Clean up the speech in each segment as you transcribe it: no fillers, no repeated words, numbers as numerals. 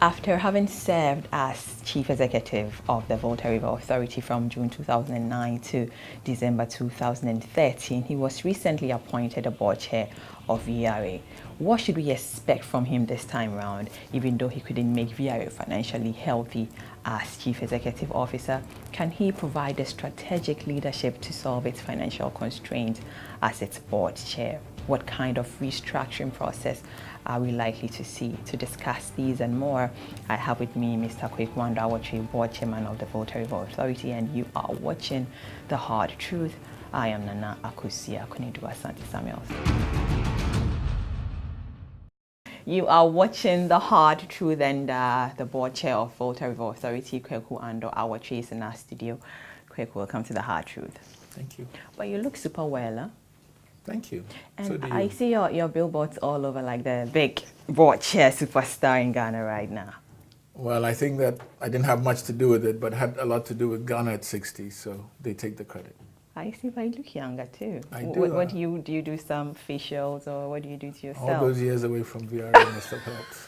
After having served as Chief Executive of the Volta River Authority from June 2009 to December 2013, he was recently appointed a board chair of VRA. What should we expect from him this time around, even though he couldn't make VRA financially healthy as Chief Executive Officer? Can he provide the strategic leadership to solve its financial constraints as its board chair? What kind of restructuring process are we likely to see? To discuss these and more, I have with me Mr. Kweku Awotwi, Board Chairman of the Volta River Authority, and you are watching The Hard Truth. I am Nana Akusia Kunidua Santi Samuels. You are watching The Hard Truth, and the Board Chair of Volta River Authority, Kweku Awotwi, is in our studio. Kweku, welcome to The Hard Truth. Thank you. But you look super well, huh? Thank you. And so do you. I see your billboards all over, like the big board chair superstar in Ghana right now. Well, I think that I didn't have much to do with it, but had a lot to do with Ghana at 60, so they take the credit. I see, but you look younger too. I do. What do you do some facials, or what do you do to yourself? All those years away from VRA must have helped.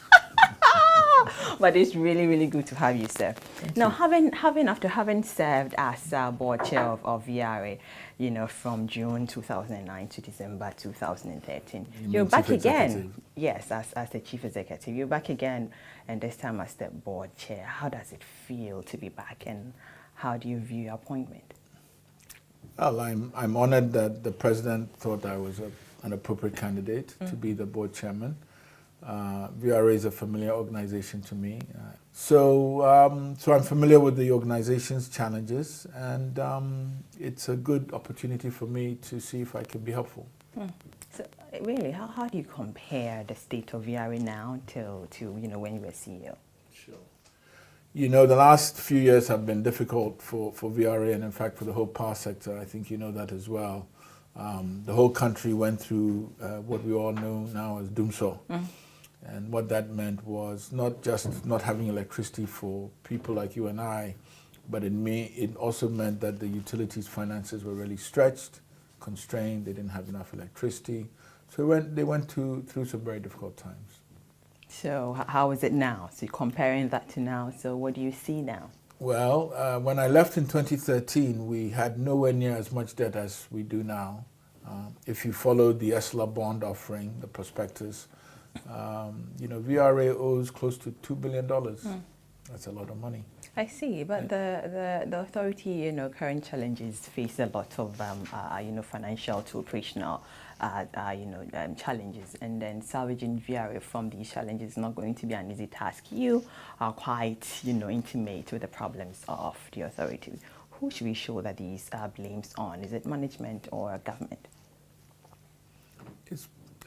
But it's really, really good to have you, sir. Thank now, you. after having served as board chair of VRA, from June 2009 to December 2013, you're back again. Yes, as the chief executive, you're back again, and this time as the board chair. How does it feel to be back, and how do you view your appointment? Well, I'm honored that the president thought I was an appropriate candidate to be the board chairman. VRA is a familiar organization to me. So I'm familiar with the organization's challenges, and it's a good opportunity for me to see if I can be helpful. So really, how do you compare the state of VRA now to when you were CEO? Sure. The last few years have been difficult for VRA, and in fact for the whole power sector. I think you know that as well. The whole country went through what we all know now as doomsday. And what that meant was not just not having electricity for people like you and I, but it also meant that the utilities' finances were really stretched, constrained. They didn't have enough electricity. So they went through some very difficult times. So how is it now? So you're comparing that to now. So what do you see now? Well, when I left in 2013, we had nowhere near as much debt as we do now. If you followed the ESLA bond offering, the prospectus, VRA owes close to $2 billion. That's a lot of money. I see, but the authority, current challenges face a lot of, financial to operational, challenges, and then salvaging VRA from these challenges is not going to be an easy task. You are quite, intimate with the problems of the authority. Who should we show that these blames on? Is it management or government?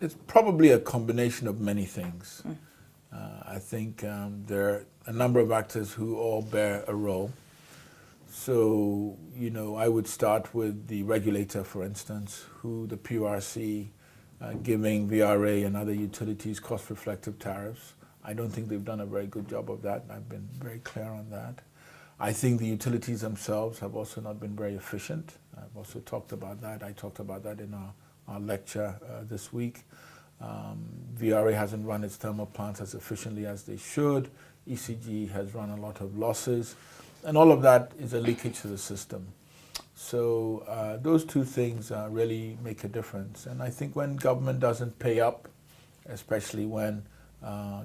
It's probably a combination of many things. I think there are a number of actors who all bear a role. So, I would start with the regulator, for instance, the PURC, giving VRA and other utilities cost-reflective tariffs. I don't think they've done a very good job of that. I've been very clear on that. I think the utilities themselves have also not been very efficient. I've also talked about that. I talked about that in our lecture this week. VRA hasn't run its thermal plants as efficiently as they should. ECG has run a lot of losses. And all of that is a leakage to the system. So those two things really make a difference. And I think when government doesn't pay up, especially when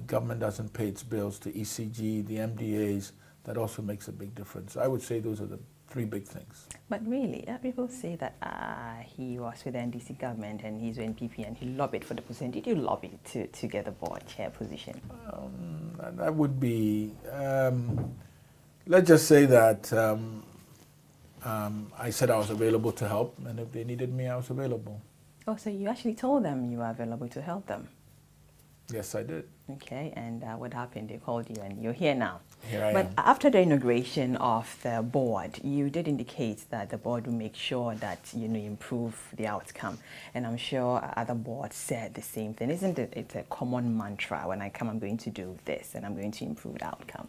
government doesn't pay its bills to ECG, the MDAs, that also makes a big difference. I would say those are the three big things. But really, people say that he was with the NDC government and he's with NPP and he lobbied for the position. Did you lobby to get the board chair position? That would be, let's just say that I said I was available to help, and if they needed me, I was available. Oh, so you actually told them you were available to help them? Yes, I did. Okay, and what happened? They called you and you're here now. Here I am. But after the inauguration of the board, you did indicate that the board will make sure that, improve the outcome. And I'm sure other boards said the same thing. Isn't it? It's a common mantra. When I come, I'm going to do this and I'm going to improve the outcome.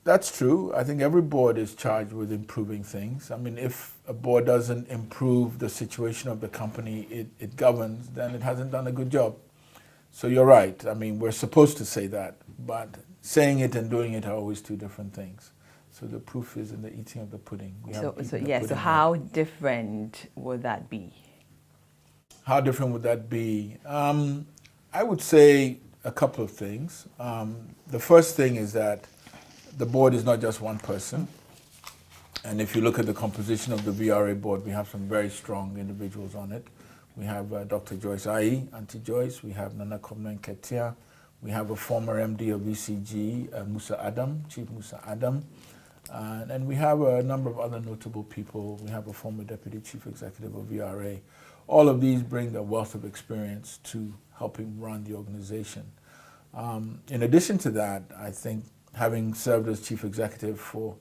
That's true. I think every board is charged with improving things. I mean, if a board doesn't improve the situation of the company it governs, then it hasn't done a good job. So you're right. I mean, we're supposed to say that. but saying it and doing it are always two different things. So the proof is in the eating of the pudding. So how different would that be? How different would that be? I would say a couple of things. The first thing is that the board is not just one person. And if you look at the composition of the VRA board, we have some very strong individuals on it. We have Dr. Joyce Ayi, Auntie Joyce. We have Nana Komnen Ketia. We have a former MD of ECG, Musa Adam, Chief Musa Adam. And we have a number of other notable people. We have a former Deputy Chief Executive of VRA. All of these bring a wealth of experience to helping run the organization. In addition to that, I think having served as Chief Executive for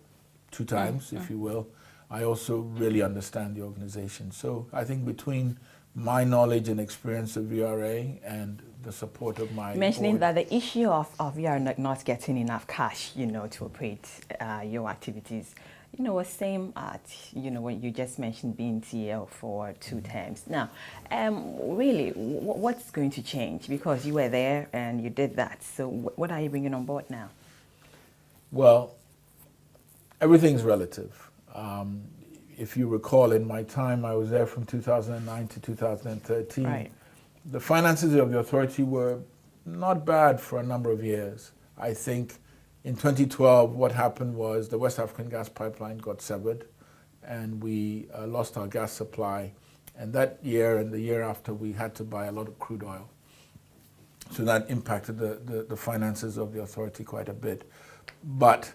2 times, if you will, I also really understand the organization. So I think between my knowledge and experience of VRA and the support of my mentioning board, that the issue of VRA not getting enough cash, to operate your activities, was same at, when you just mentioned being CEO for 2 terms. Now, really, what's going to change? Because you were there and you did that. So what are you bringing on board now? Well, everything's relative. If you recall, in my time, I was there from 2009 to 2013. Right. The finances of the authority were not bad for a number of years. I think in 2012, what happened was the West African gas pipeline got severed, and we lost our gas supply. And that year and the year after, we had to buy a lot of crude oil. So that impacted the finances of the authority quite a bit. But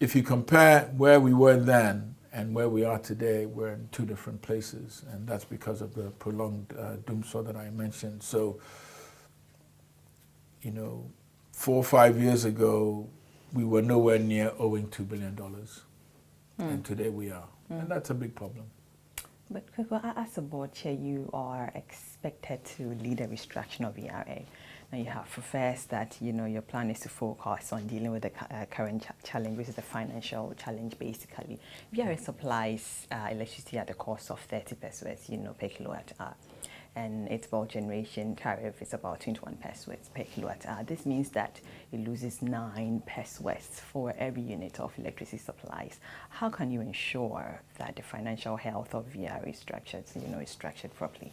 if you compare where we were then and where we are today, we're in 2 different places, and that's because of the prolonged doomsday that I mentioned. So, 4 or 5 years ago, we were nowhere near owing $2 billion, and today we are, and that's a big problem. But as a board chair, you are expected to lead a restructuring of VRA. Now you have professed that your plan is to focus on dealing with the current challenge, which is the financial challenge. Basically, VRA supplies electricity at the cost of 30 pesos, per kilowatt hour, and its bulk generation tariff is about 21 pesos per kilowatt hour. This means that it loses 9 pesos for every unit of electricity supplies. How can you ensure that the financial health of VRA is structured, is structured properly?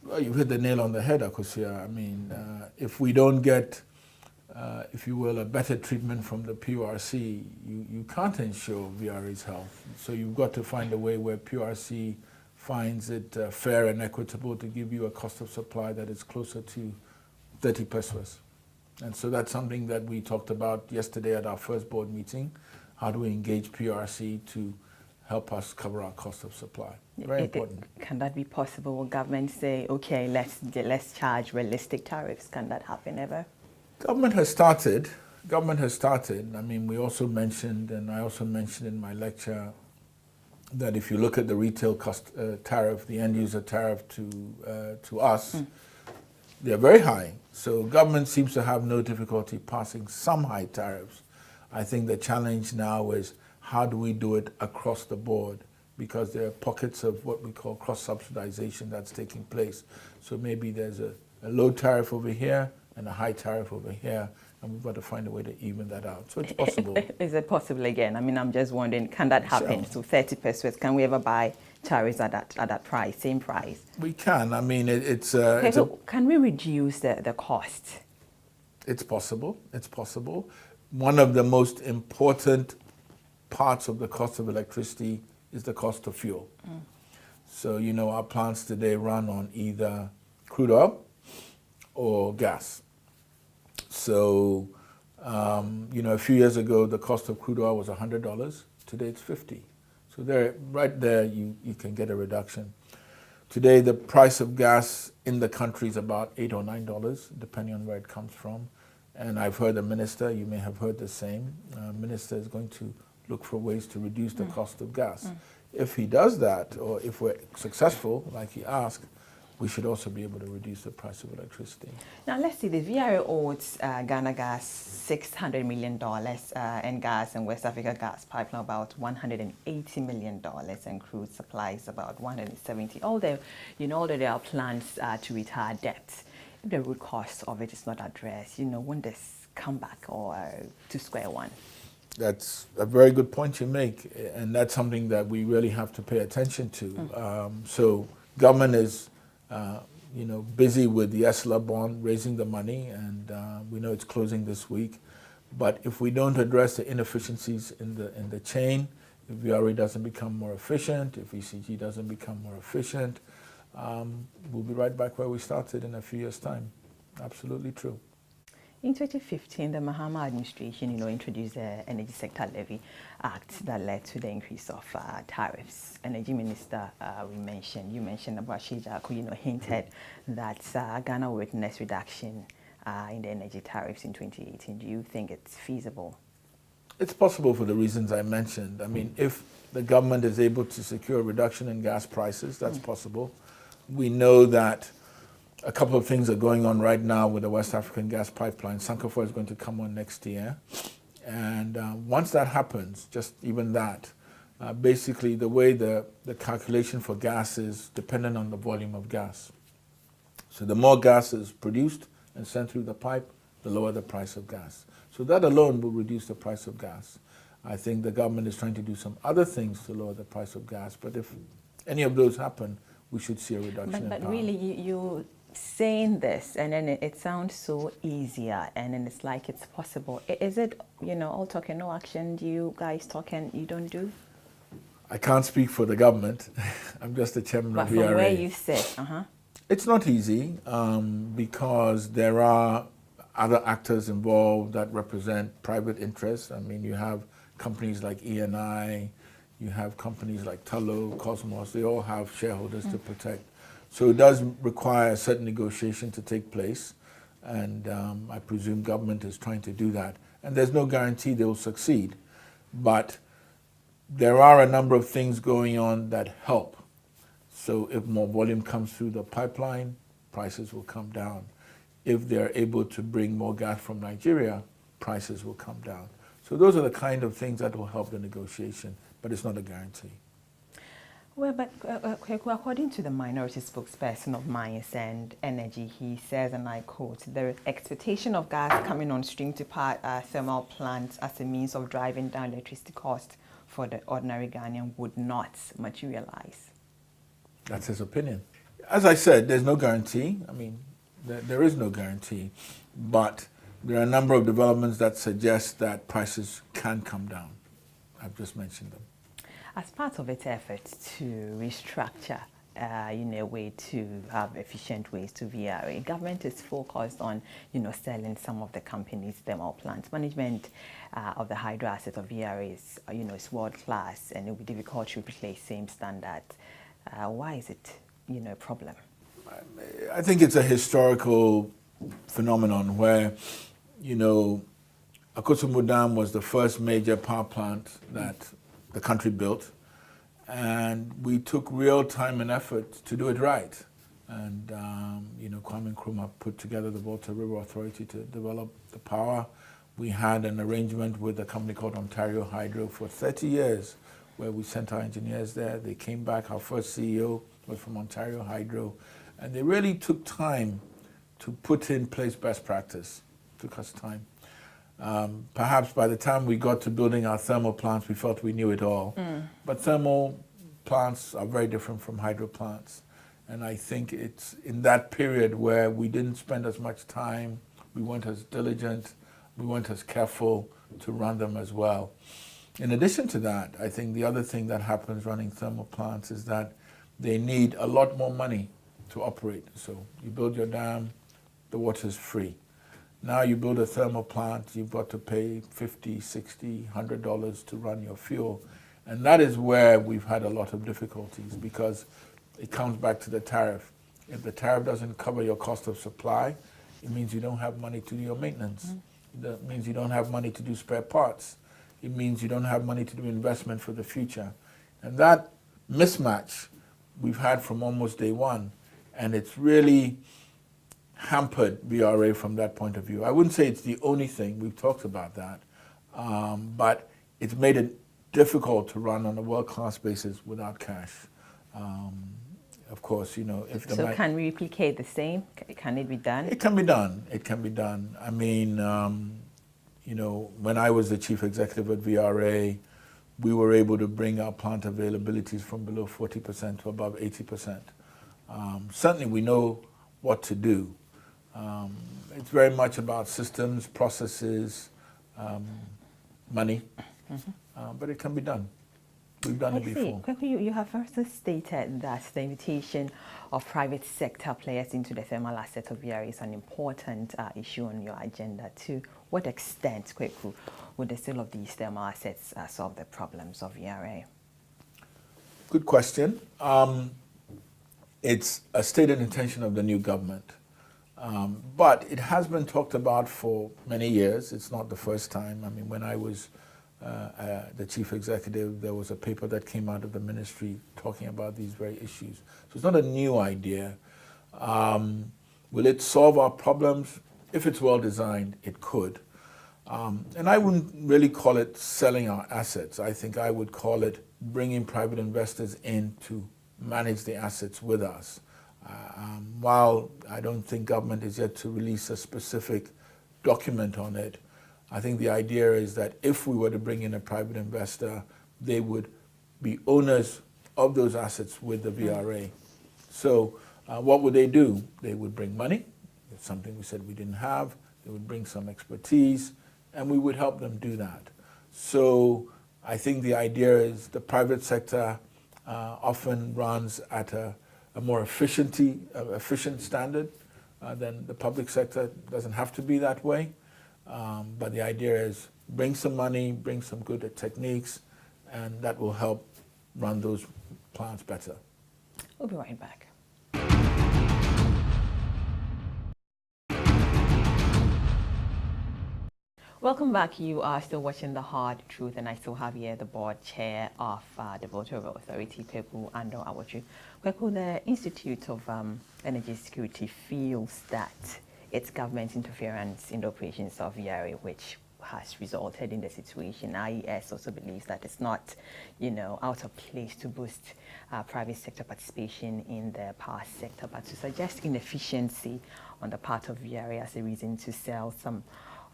Well, you've hit the nail on the head, Akosia. I mean, if we don't get, if you will, a better treatment from the PRC, you can't ensure VRA's health. So you've got to find a way where PRC finds it fair and equitable to give you a cost of supply that is closer to 30 pesos. And so that's something that we talked about yesterday at our first board meeting. How do we engage PRC to help us cover our cost of supply? Very important. Can that be possible? Will government say, okay, let's charge realistic tariffs? Can that happen ever? Government has started. I mean, we also mentioned, and I also mentioned in my lecture, that if you look at the retail cost tariff, the end user tariff to us, they're very high. So government seems to have no difficulty passing some high tariffs. I think the challenge now is how do we do it across the board? Because there are pockets of what we call cross-subsidization that's taking place. So maybe there's a low tariff over here and a high tariff over here, and we've got to find a way to even that out. So it's possible. Is it possible again? I mean, I'm just wondering, can that happen? So 30 pesos, can we ever buy tariffs at that price, same price? We can. I mean, can we reduce the cost? It's possible. It's possible. One of the most important parts of the cost of electricity is the cost of fuel. So, our plants today run on either crude oil or gas. So, a few years ago, the cost of crude oil was $100. Today, it's $50. So right there, you can get a reduction. Today, the price of gas in the country is about $8 or $9, depending on where it comes from. And I've heard the minister, you may have heard the same, minister is going to look for ways to reduce the cost of gas. If he does that, or if we're successful, like he asked, we should also be able to reduce the price of electricity. Now, let's see, the VRA owes Ghana Gas $600 million and gas and West Africa Gas Pipeline about $180 million and crude supplies about 170. Although there are plans to retire debt, if the root cause of it is not addressed, won't this come back or to square one? That's a very good point you make, and that's something that we really have to pay attention to. So government is, busy with the ESLA bond, raising the money, and we know it's closing this week. But if we don't address the inefficiencies in the chain, if VRA doesn't become more efficient, if ECG doesn't become more efficient, we'll be right back where we started in a few years' time. Absolutely true. In 2015, the Mahama administration, introduced the Energy Sector Levy Act that led to the increase of tariffs. Energy Minister, you mentioned about Shejaku, hinted that Ghana will witness reduction in the energy tariffs in 2018. Do you think it's feasible? It's possible for the reasons I mentioned. I mean, if the government is able to secure a reduction in gas prices, that's possible. We know that a couple of things are going on right now with the West African gas pipeline. Sankofa is going to come on next year. And once that happens, just even that, basically the way the calculation for gas is dependent on the volume of gas. So the more gas is produced and sent through the pipe, the lower the price of gas. So that alone will reduce the price of gas. I think the government is trying to do some other things to lower the price of gas. But if any of those happen, we should see a reduction in power. But really, you saying this, and then it sounds so easier, and then it's like it's possible. Is it, all talk and no action? Do you guys talk and you don't do? I can't speak for the government. I'm just the chairman of VRA. But from where you sit, It's not easy because there are other actors involved that represent private interests. I mean, you have companies like ENI, you have companies like Tullow, Cosmos, they all have shareholders to protect. So it does require a certain negotiation to take place, and I presume government is trying to do that. And there's no guarantee they will succeed, but there are a number of things going on that help. So if more volume comes through the pipeline, prices will come down. If they're able to bring more gas from Nigeria, prices will come down. So those are the kind of things that will help the negotiation, but it's not a guarantee. Well, but according to the minority spokesperson of Mines and Energy, he says, and I quote, the expectation of gas coming on stream to power thermal plants as a means of driving down electricity costs for the ordinary Ghanaian would not materialize. That's his opinion. As I said, there's no guarantee. I mean, there is no guarantee, but there are a number of developments that suggest that prices can come down. I've just mentioned them. As part of its efforts to restructure in a way to have efficient ways to VRA, government is focused on, selling some of the company's thermal plants. Management of the hydro asset of VRA is, is world class, and it will be difficult to replace same standards. Why is it, a problem? I think it's a historical phenomenon where, Akosombo Dam was the first major power plant that the country built, and we took real time and effort to do it right. And, Kwame Nkrumah put together the Volta River Authority to develop the power. We had an arrangement with a company called Ontario Hydro for 30 years, where we sent our engineers there. They came back. Our first CEO was from Ontario Hydro, and they really took time to put in place best practice. It took us time. Perhaps by the time we got to building our thermal plants, we felt we knew it all. But thermal plants are very different from hydro plants. And I think it's in that period where we didn't spend as much time, we weren't as diligent, we weren't as careful to run them as well. In addition to that, I think the other thing that happens running thermal plants is that they need a lot more money to operate. So you build your dam, the water is free. Now you build a thermal plant, you've got to pay $50, $60, $100 to run your fuel. And that is where we've had a lot of difficulties, because it comes back to the tariff. If the tariff doesn't cover your cost of supply, it means you don't have money to do your maintenance. That means you don't have money to do spare parts. It means you don't have money to do investment for the future. And that mismatch we've had from almost day one, and it's really hampered VRA from that point of view. I wouldn't say it's the only thing, we've talked about that, but it's made it difficult to run on a world-class basis without cash. Of course, if the So can we replicate the same? Can it be done? It can be done. It can be done. I mean, when I was the chief executive at VRA, we were able to bring our plant availabilities from below 40% to above 80%. Certainly we know what to do. It's very much about systems, processes, money, but it can be done. We've done it before. Kweku, you have also stated that the invitation of private sector players into the thermal asset of VRA is an important issue on your agenda. To what extent, Kweku, would the sale of these thermal assets solve the problems of VRA? Good question. It's a stated intention of the new government. But it has been talked about for many years. It's not the first time. I mean, when I was the chief executive, there was a paper that came out of the ministry talking about these very issues. So it's not a new idea. Will it solve our problems? If it's well designed, it could. And I wouldn't really call it selling our assets. I think I would call it bringing private investors in to manage the assets with us. While I don't think government is yet to release a specific document on it, I think the idea is that if we were to bring in a private investor, they would be owners of those assets with the VRA. So what would they do? They would bring money. It's something we said we didn't have. They would bring some expertise, and we would help them do that. So I think the idea is the private sector often runs at a more efficient standard than the public sector. It doesn't have to be that way. But the idea is bring some money, bring some good techniques, and that will help run those plants better. We'll be right back. Welcome back. You are still watching The Hard Truth, and I still have here the board chair of the Volta Authority, Kweku and Awotwi. Kweku, the Institute of Energy Security feels that it's government interference in the operations of VRA which has resulted in the situation. IES also believes that it's not, out of place to boost private sector participation in the power sector, but to suggest inefficiency on the part of VRA as a reason to sell some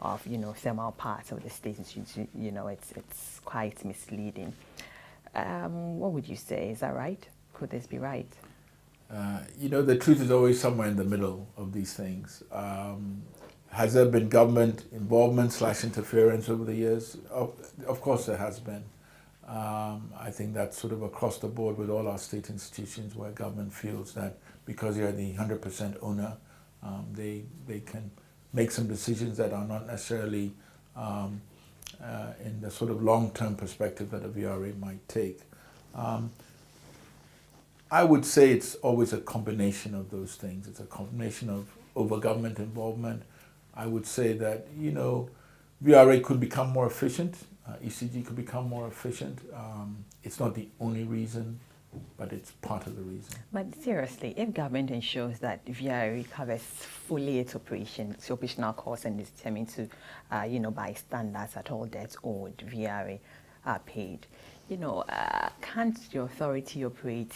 of, thermal parts of the state. It's quite misleading. What would you say? Is that right? Could this be right? The truth is always somewhere in the middle of these things. Has there been government involvement / interference over the years? Of course there has been. I think that's sort of across the board with all our state institutions where government feels that because they're the 100% owner, they can make some decisions that are not necessarily in the sort of long-term perspective that a VRA might take. I would say it's always a combination of those things. It's a combination of over-government involvement. I would say that, VRA could become more efficient. ECG could become more efficient. It's not the only reason, but it's part of the reason. But seriously, if government ensures that VRA covers fully its operational costs and is determined to, by standards that all debts owed VRA are paid, can't the authority operate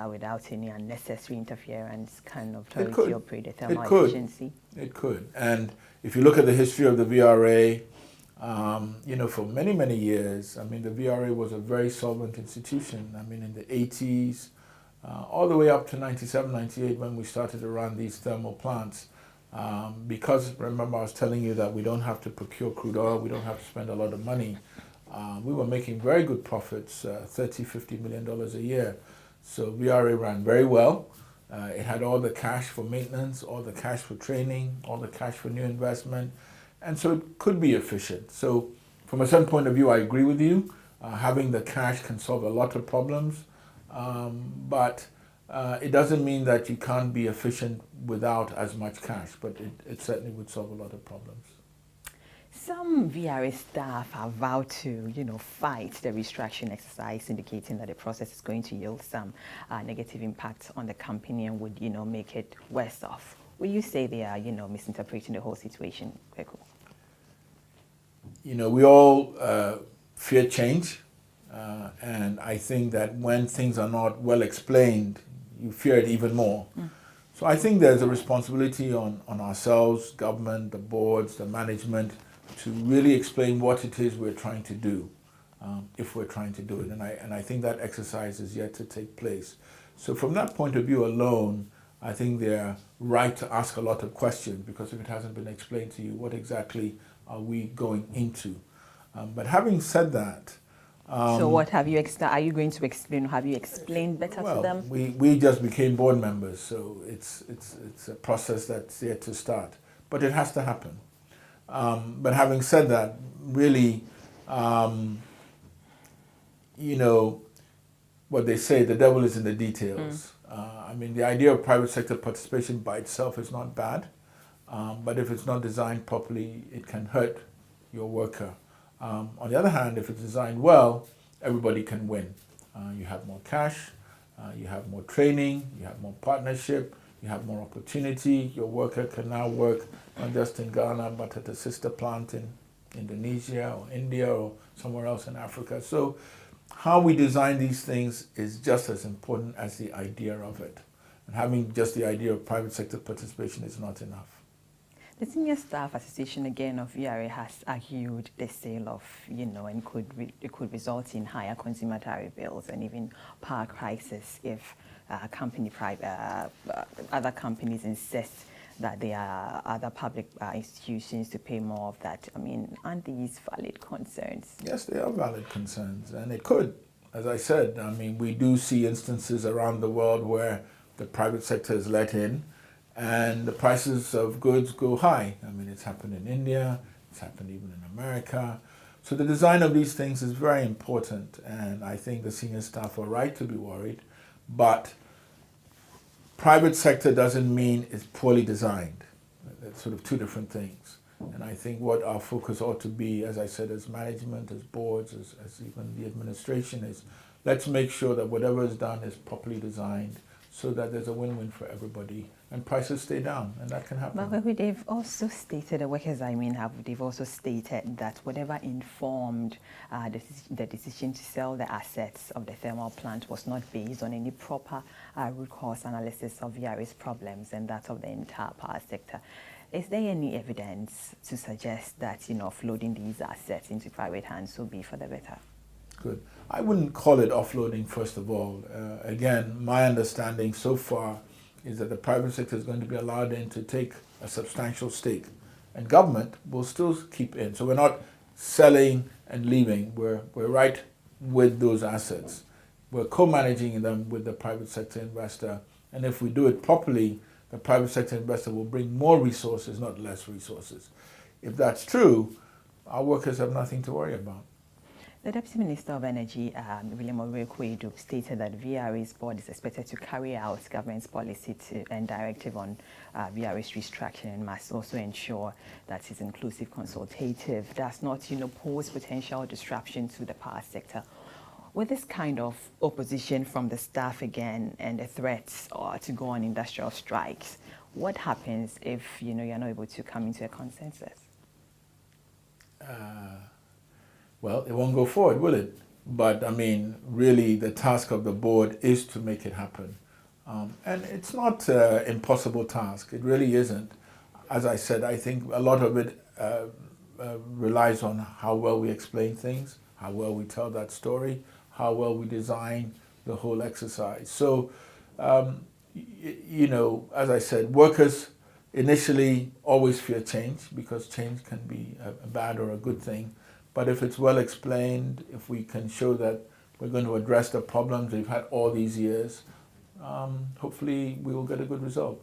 without any unnecessary interference? Can authority operate a thermal efficiency? It could. And if you look at the history of the VRA, for many, many years, the VRA was a very solvent institution. In the 80s, all the way up to 97, 98, when we started to run these thermal plants, because, remember, I was telling you that we don't have to procure crude oil, we don't have to spend a lot of money. We were making very good profits, $30, $50 million a year. So VRA ran very well. It had all the cash for maintenance, all the cash for training, all the cash for new investment. And so it could be efficient. So from a certain point of view, I agree with you. Having the cash can solve a lot of problems. But it doesn't mean that you can't be efficient without as much cash. But it certainly would solve a lot of problems. Some VRA staff have vowed to, fight the restructuring exercise, indicating that the process is going to yield some negative impact on the company and would, make it worse off. Will you say they are, misinterpreting the whole situation, Kweku? We all fear change, and I think that when things are not well explained, you fear it even more. So I think there's a responsibility on ourselves, government, the boards, the management, to really explain what it is we're trying to do, if we're trying to do it. And I think that exercise is yet to take place. So from that point of view alone, I think they're right to ask a lot of questions, because if it hasn't been explained to you, what exactly are we going into? But having said that, so what have you, are you going to explain, have you explained better to them? We just became board members, so it's a process that's yet to start. But it has to happen. But having said that, really, you know, what they say, the devil is in the details. I mean, the idea of private sector participation by itself is not bad, but if it's not designed properly, it can hurt your worker. On the other hand, if it's designed well, everybody can win. You have more cash, you have more training, you have more partnership, you have more opportunity. Your worker can now work not just in Ghana, but at a sister plant in Indonesia or India or somewhere else in Africa. So how we design these things is just as important as the idea of it. And having just the idea of private sector participation is not enough. The Senior Staff Association again of VRA has argued the sale of, and it could result in higher consumer tariff bills and even power crisis if other companies insist that there are other public institutions to pay more of that. I mean, aren't these valid concerns? Yes, they are valid concerns, and it could. As I said, I mean, we do see instances around the world where the private sector is let in and the prices of goods go high. I mean, it's happened in India, it's happened even in America. So the design of these things is very important, and I think the senior staff are right to be worried, but private sector doesn't mean it's poorly designed. It's sort of two different things. And I think what our focus ought to be, as I said, as management, as boards, as even the administration, is let's make sure that whatever is done is properly designed so that there's a win-win for everybody and prices stay down, and that can happen. But they've also stated, the workers they've also stated that whatever informed the decision to sell the assets of the thermal plant was not based on any proper root cause analysis of VRA's problems and that of the entire power sector. Is there any evidence to suggest that, offloading these assets into private hands will be for the better? Good. I wouldn't call it offloading, first of all. Again, my understanding so far is that the private sector is going to be allowed in to take a substantial stake, and government will still keep in. So we're not selling and leaving. We're right with those assets. We're co-managing them with the private sector investor, and if we do it properly, the private sector investor will bring more resources, not less resources. If that's true, our workers have nothing to worry about. The Deputy Minister of Energy, Kweku, stated that VRA's board is expected to carry out government's policy and directive on VRA's restructuring and must also ensure that it's inclusive, consultative, does not, pose potential disruption to the power sector. With this kind of opposition from the staff again and the threats to go on industrial strikes, what happens if, you're not able to come into a consensus? Well, it won't go forward, will it? But, I mean, really the task of the board is to make it happen. And it's not an impossible task. It really isn't. As I said, I think a lot of it relies on how well we explain things, how well we tell that story, how well we design the whole exercise. So, as I said, workers initially always fear change because change can be a bad or a good thing. But if it's well explained, if we can show that we're going to address the problems we've had all these years, hopefully we will get a good result.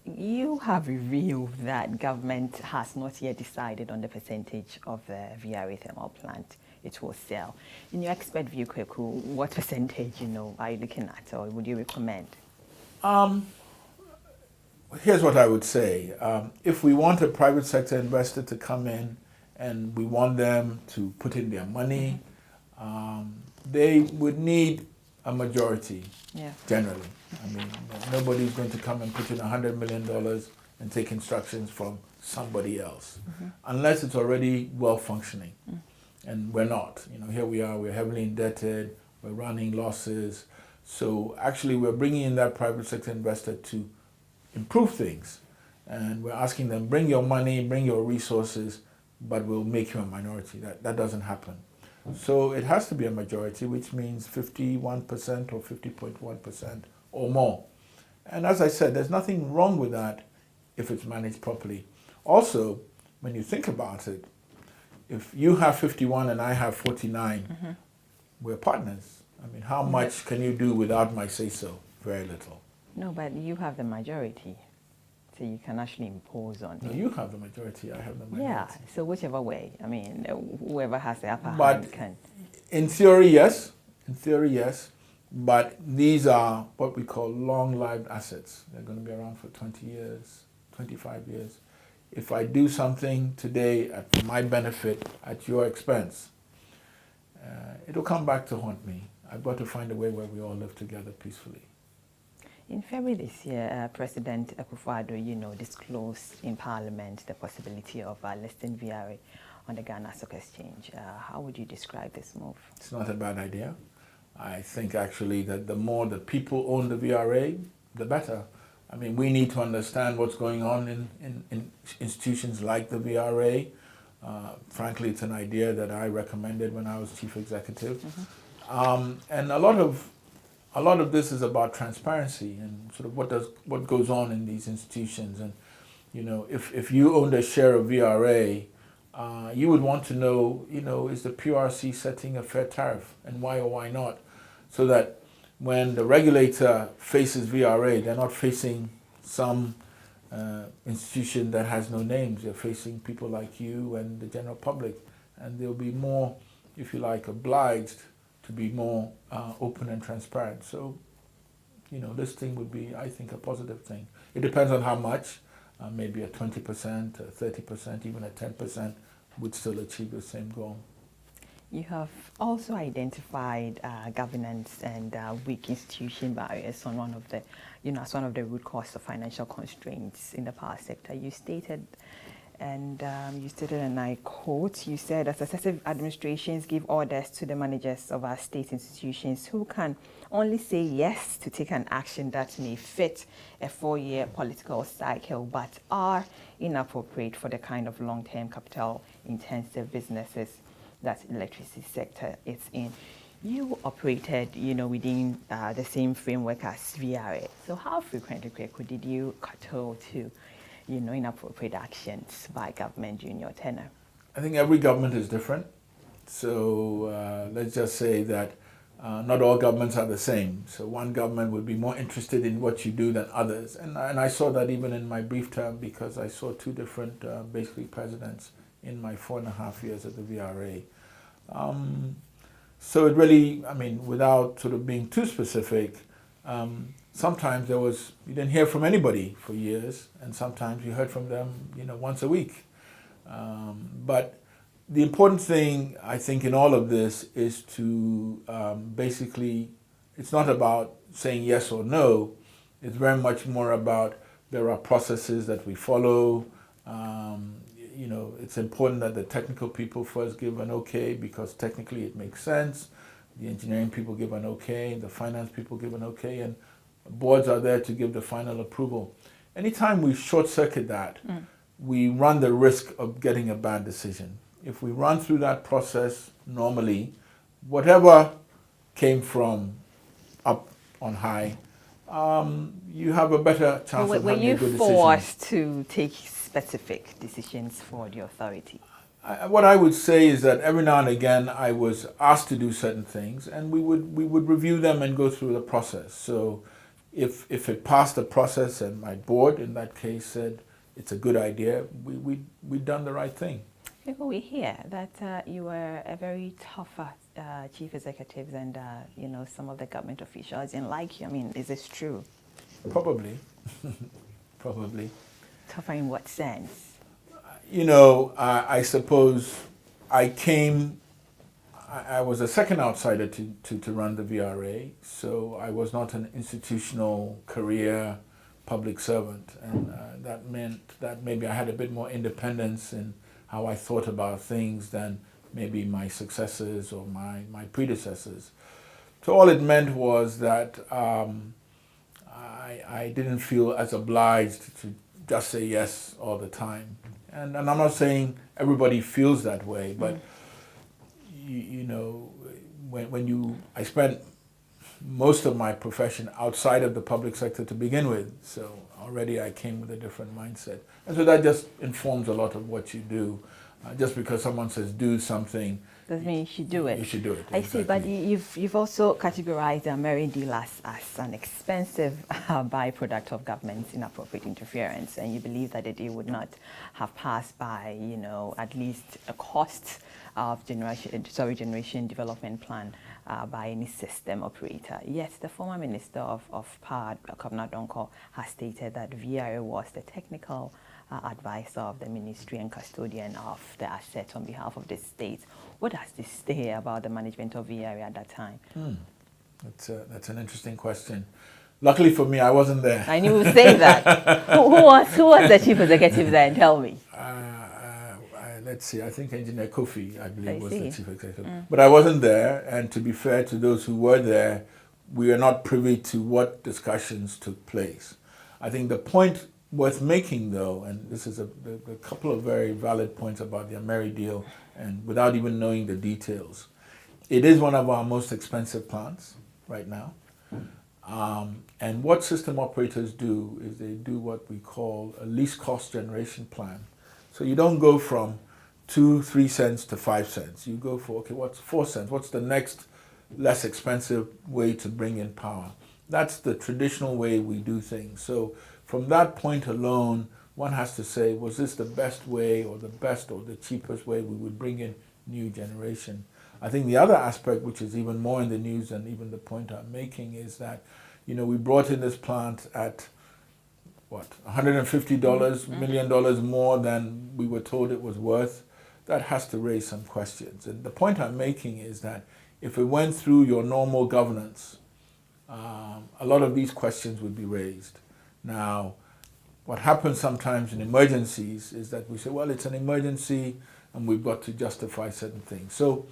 You have revealed that government has not yet decided on the percentage of the VRA thermal plant it will sell. In your expert view, Kweku, what percentage, are you looking at, or would you recommend? Here's what I would say. If we want a private sector investor to come in and we want them to put in their money, they would need a majority, generally. I mean, nobody's going to come and put in $100 million and take instructions from somebody else, unless it's already well-functioning. And we're not. Here we are, we're heavily indebted, we're running losses. So actually we're bringing in that private sector investor to improve things. And we're asking them, bring your money, bring your resources, but we'll make you a minority. That doesn't happen. So it has to be a majority, which means 51% or 50.1% or more. And as I said, there's nothing wrong with that if it's managed properly. Also, when you think about it, if you have 51 and I have 49, we're partners. I mean, how much can you do without my say-so? Very little. No, but you have the majority, so you can actually impose on No, me. you have the majority, I have the minority. Yeah, so whichever way, I mean, whoever has the upper But hand can. in theory, yes. In theory, yes. But these are what we call long-lived assets. They're going to be around for 20 years, 25 years. If I do something today at my benefit, at your expense, it'll come back to haunt me. I've got to find a way where we all live together peacefully. In February this year, President Akufo-Addo, disclosed in Parliament the possibility of listing VRA on the Ghana Stock Exchange. How would you describe this move? It's not a bad idea. I think actually that the more the people own the VRA, the better. I mean, we need to understand what's going on in institutions like the VRA. Frankly, it's an idea that I recommended when I was chief executive. And a lot of this is about transparency and sort of what goes on in these institutions. And if you owned a share of VRA, you would want to know, is the PRC setting a fair tariff, and why or why not, so that when the regulator faces VRA, they're not facing some institution that has no names. They're facing people like you and the general public, and they'll be more, if you like, obliged to be more open and transparent. So, this thing would be, I think, a positive thing. It depends on how much. Maybe a 20%, a 30%, even a 10% would still achieve the same goal. You have also identified governance and weak institution barriers on one of the, as one of the root causes of financial constraints in the power sector. You stated, and I quote, you said that successive administrations give orders to the managers of our state institutions who can only say yes to take an action that may fit a 4-year political cycle, but are inappropriate for the kind of long-term capital-intensive businesses that the electricity sector is in. You operated, within the same framework as VRA. So how frequently, Kweku, did you curtail to, inappropriate actions by government during your tenure? I think every government is different. So let's just say that not all governments are the same. So one government would be more interested in what you do than others. And I saw that even in my brief term, because I saw two different, basically, presidents in my 4.5 years at the VRA. So it really, without sort of being too specific, sometimes you didn't hear from anybody for years, and sometimes you heard from them, once a week. But the important thing, I think, in all of this is to basically, it's not about saying yes or no. It's very much more about there are processes that we follow. It's important that the technical people first give an okay, because technically it makes sense. The engineering people give an okay, the finance people give an okay, and boards are there to give the final approval. Anytime we short-circuit that, we run the risk of getting a bad decision. If we run through that process normally, whatever came from up on high, you have a better chance of having a good decision. Were you forced to take specific decisions for the authority? What I would say is that every now and again I was asked to do certain things, and we would review them and go through the process. So if it passed the process and my board in that case said it's a good idea, we'd done the right thing. Well, we hear that you were a very tougher chief executive than some of the government officials didn't like you. Is this true? Probably. Probably. Tougher in what sense? I suppose I was a second outsider to run the VRA, so I was not an institutional career public servant, and that meant that maybe I had a bit more independence in how I thought about things than maybe my successors or my predecessors. So all it meant was that I didn't feel as obliged to just say yes all the time. And I'm not saying everybody feels that way, but you know, I spent most of my profession outside of the public sector to begin with, so already I came with a different mindset. And so that just informs a lot of what you do. Just because someone says do something, doesn't mean you should do it. You should do it. I exactly. see, but you've also categorized the Mary deal as an expensive byproduct of government's inappropriate interference, and you believe that the deal would not have passed by, you know, at least a cost of generation development plan by any system operator. Yet the former Minister of Power, Kwabena Donkor, has stated that VRA was the technical advisor of the ministry and custodian of the assets on behalf of the state. What does this say about the management of VRA at that time? That's an interesting question. Luckily for me, I wasn't there. I knew you would say that. who was the chief executive then? Tell me. Let's see, I think Engineer Kofi, I believe, was the chief executive. But I wasn't there, and to be fair to those who were there, we are not privy to what discussions took place. I think the point worth making, though, and this is a couple of very valid points about the Ameri deal, and without even knowing the details, it is one of our most expensive plants right now. And what system operators do is they do what we call a least cost generation plan. So you don't go from 2-3 cents to 5 cents. You go for, okay, what's 4 cents? What's the next less expensive way to bring in power? That's the traditional way we do things. So from that point alone, one has to say, was this the best way or the best or the cheapest way we would bring in new generation? I think the other aspect, which is even more in the news than even the point I'm making, is that, you know, we brought in this plant at, what, $150 million more than we were told it was worth. That has to raise some questions. And the point I'm making is that if it went through your normal governance, a lot of these questions would be raised. Now, what happens sometimes in emergencies is that we say, well, it's an emergency and we've got to justify certain things. So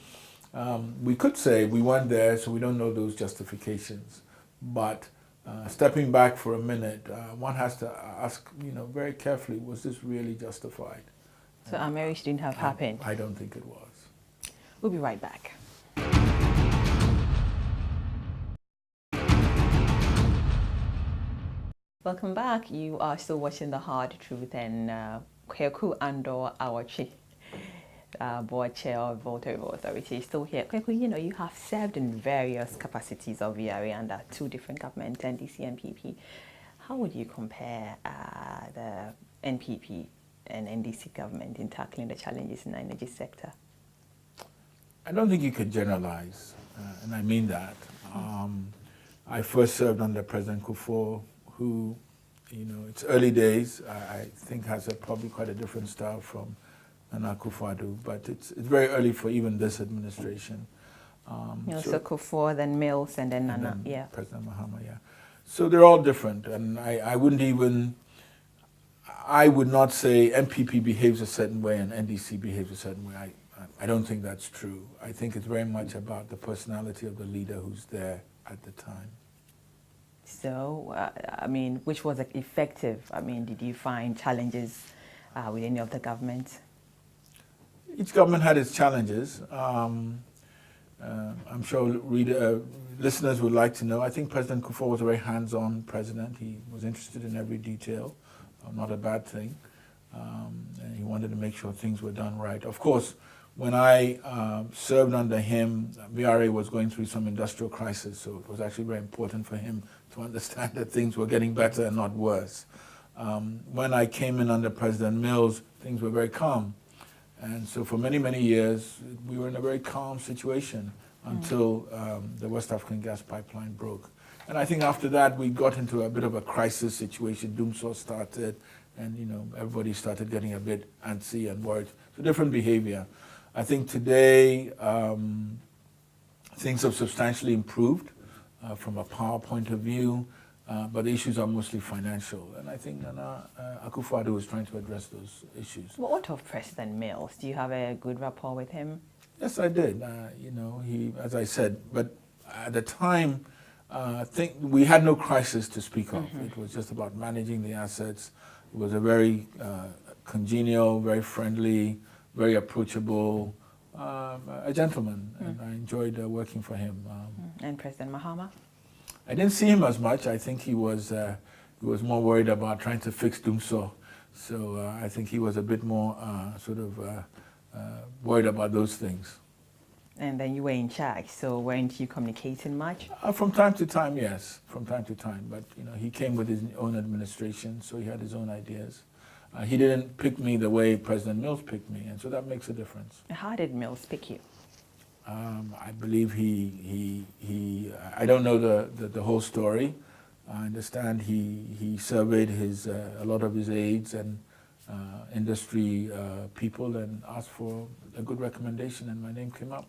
we could say we weren't there, so we don't know those justifications. But stepping back for a minute, one has to ask, you know, very carefully, was this really justified? So our marriage didn't have happened? I don't think it was. We'll be right back. Welcome back. You are still watching The Hard Truth, and Kweku and Awotwi, board chair of Volta Authority, is still here. Kweku, you know, you have served in various capacities of VRA under two different governments, NDC and NPP. How would you compare the NPP and NDC government in tackling the challenges in the energy sector? I don't think you could generalize, and I mean that. I first served under President Kufuor, who, you know, it's early days. I think has probably quite a different style from Nana Akufo-Addo, but it's very early for even this administration. So Kufuor, then Mills, and then Nana, then yeah. President Mahama, yeah. So they're all different, and I would not say MPP behaves a certain way and NDC behaves a certain way. I don't think that's true. I think it's very much about the personality of the leader who's there at the time. So, I mean, which was effective? I mean, did you find challenges with any of the governments? Each government had its challenges. I'm sure listeners would like to know. I think President Kufuor was a very hands-on president. He was interested in every detail, not a bad thing. And he wanted to make sure things were done right. Of course, when I served under him, VRA was going through some industrial crisis, so it was actually very important for him to understand that things were getting better and not worse. When I came in under President Mills, things were very calm. And so for many, many years, we were in a very calm situation until the West African gas pipeline broke. And I think after that, we got into a bit of a crisis situation. Doomsaw started, and, you know, everybody started getting a bit antsy and worried. So different behavior. I think today, things have substantially improved from a power point of view, but the issues are mostly financial. And I think Nana Akufo-Addo is trying to address those issues. Well, what of President Mills? Do you have a good rapport with him? Yes, I did. You know, he, as I said, but at the time, we had no crisis to speak of. It was just about managing the assets. It was a very congenial, very friendly, very approachable, a gentleman, and I enjoyed working for him. And President Mahama? I didn't see him as much. I think he was more worried about trying to fix Dumso. So I think he was a bit more worried about those things. And then you were in charge, so weren't you communicating much? From time to time, yes, from time to time. But he came with his own administration, so he had his own ideas. He didn't pick me the way President Mills picked me, and so that makes a difference. How did Mills pick you? I believe he I don't know the whole story. I understand he surveyed a lot of his aides and industry people and asked for a good recommendation, and my name came up.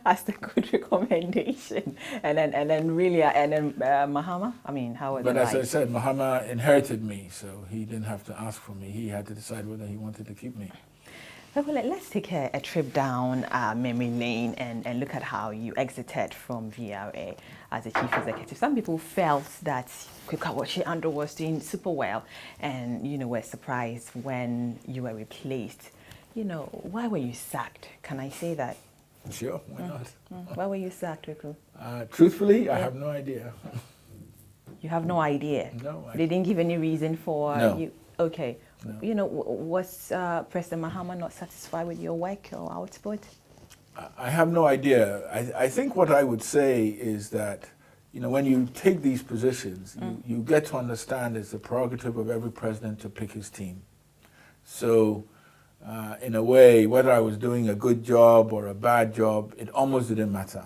Asked a good recommendation, and then Mahama. I mean, how was it? But as I said, Mahama inherited me, so he didn't have to ask for me. He had to decide whether he wanted to keep me. Well, let's take a trip down memory lane and look at how you exited from VRA as a chief executive. Some people felt that Kweku was doing super well, and were surprised when you were replaced. Why were you sacked? Can I say that? Sure, why not? Why were you sacked, Kweku? Truthfully, I have no idea. You have no idea? No. They didn't give any reason for you? Okay. No. Was President Mahama not satisfied with your work or output? I have no idea. I think what I would say is that, when you take these positions, you get to understand it's the prerogative of every president to pick his team. So, in a way, whether I was doing a good job or a bad job, it almost didn't matter.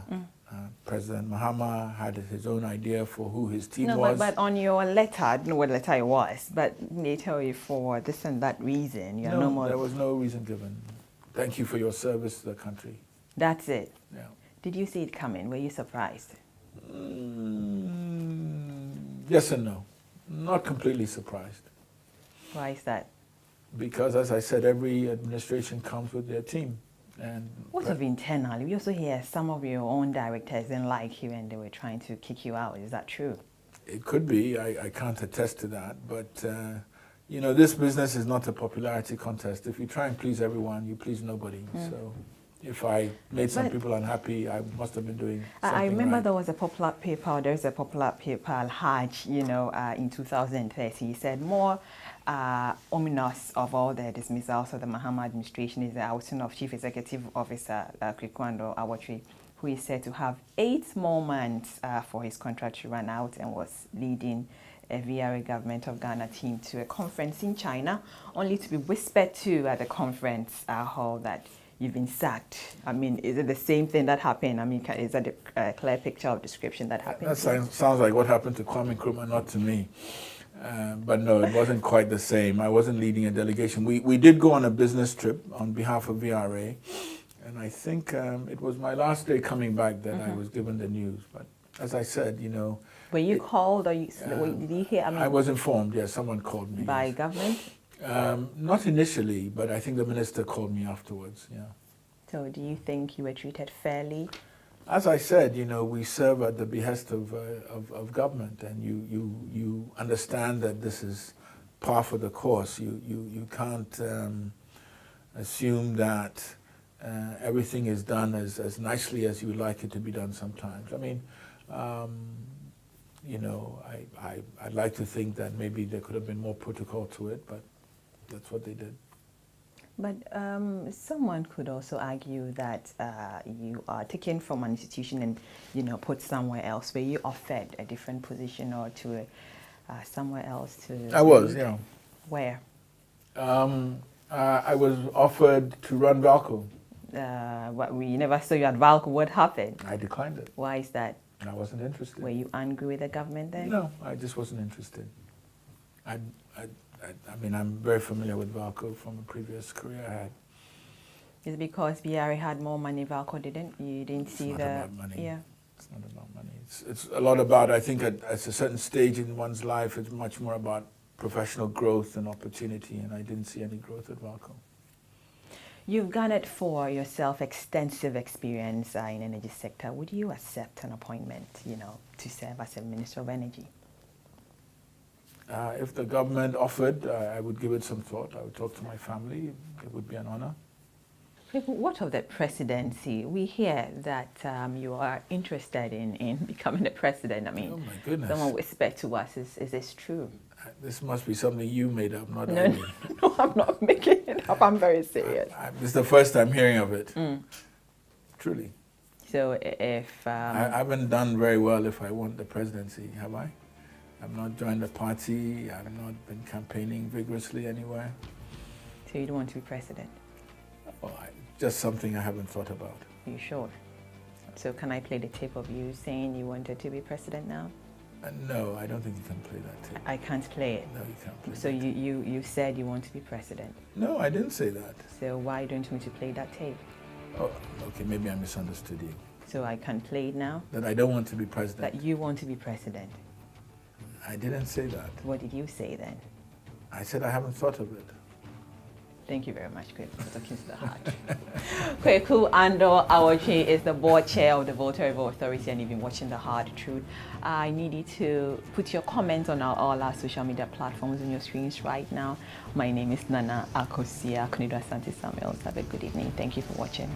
President Mahama had his own idea for who his team was. But on your letter, I don't know what letter it was, but they tell you for this and that reason. You're no more. There was no reason given. Thank you for your service to the country. That's it? Yeah. Did you see it coming? Were you surprised? Yes and no. Not completely surprised. Why is that? Because, as I said, every administration comes with their team. And what of internally? We also hear some of your own directors didn't like you and they were trying to kick you out. Is that true? It could be. I can't attest to that. But, this business is not a popularity contest. If you try and please everyone, you please nobody. So if I made some people unhappy, I must have been doing something I remember right. there was a popular paper, there's a popular paper, Hajj, in 2030. He said more ominous of all the dismissals of the Mahama administration is the outing of Chief Executive Officer Kweku Awotwi, who is said to have 8 more months for his contract to run out, and was leading a VRA government of Ghana team to a conference in China, only to be whispered to at the conference hall that you've been sacked. I mean, is it the same thing that happened? I mean, is that a clear picture of description that happened? That sounds like what happened to Kwame Nkrumah, not to me. But no, it wasn't quite the same. I wasn't leading a delegation. We did go on a business trip on behalf of VRA, and I think it was my last day coming back that I was given the news. But as I said, Were you called, or did you hear? I was informed, yes, someone called me. By government? Not initially, but I think the minister called me afterwards, yeah. So do you think you were treated fairly? As I said, we serve at the behest of government, and you understand that this is par for the course. You can't assume that everything is done as nicely as you would like it to be done sometimes. I mean, I'd like to think that maybe there could have been more protocol to it, but that's what they did. But someone could also argue that you are taken from an institution and, put somewhere else. Were you offered a different position or to somewhere else to... I was, yeah. Where? I was offered to run Valco. We never saw you at Valco. What happened? I declined it. Why is that? I wasn't interested. Were you angry with the government then? No, I just wasn't interested. I mean, I'm very familiar with Valco from a previous career I had. Is it because VRA had more money, Valco didn't? You didn't see the... It's not about money. Yeah. It's not about money. It's a lot about, I think, at a certain stage in one's life, it's much more about professional growth and opportunity, and I didn't see any growth at Valco. You've garnered for yourself extensive experience in the energy sector. Would you accept an appointment, to serve as a Minister of Energy? If the government offered, I would give it some thought. I would talk to my family. It would be an honor. What of the presidency? We hear that you are interested in becoming the president. I mean, Oh my goodness. someone whispered to us, is this true? This must be something you made up, not No, I. no, I'm not making it up. I'm very serious. This is the first time hearing of it. Truly. So if... I haven't done very well if I want the presidency, have I? I've not joined the party. I've not been campaigning vigorously anywhere. So you don't want to be president? Oh, just something I haven't thought about. Are you sure? So can I play the tape of you saying you wanted to be president now? No, I don't think you can play that tape. I can't play it. No, you can't play So that. you said you want to be president. No, I didn't say that. So why don't you want to play that tape? Oh, okay, maybe I misunderstood you. So I can play it now? That I don't want to be president. That you want to be president. I didn't say that. What did you say then? I said I haven't thought of it. Thank you very much, Kweku, for talking to the heart. Kweku Awotwi is the board chair of the Volta Authority, and you've been watching The Hard Truth. I need you to put your comments on all our social media platforms on your screens right now. My name is Nana Akosia Kunidra Santi Samuels. Have a good evening. Thank you for watching.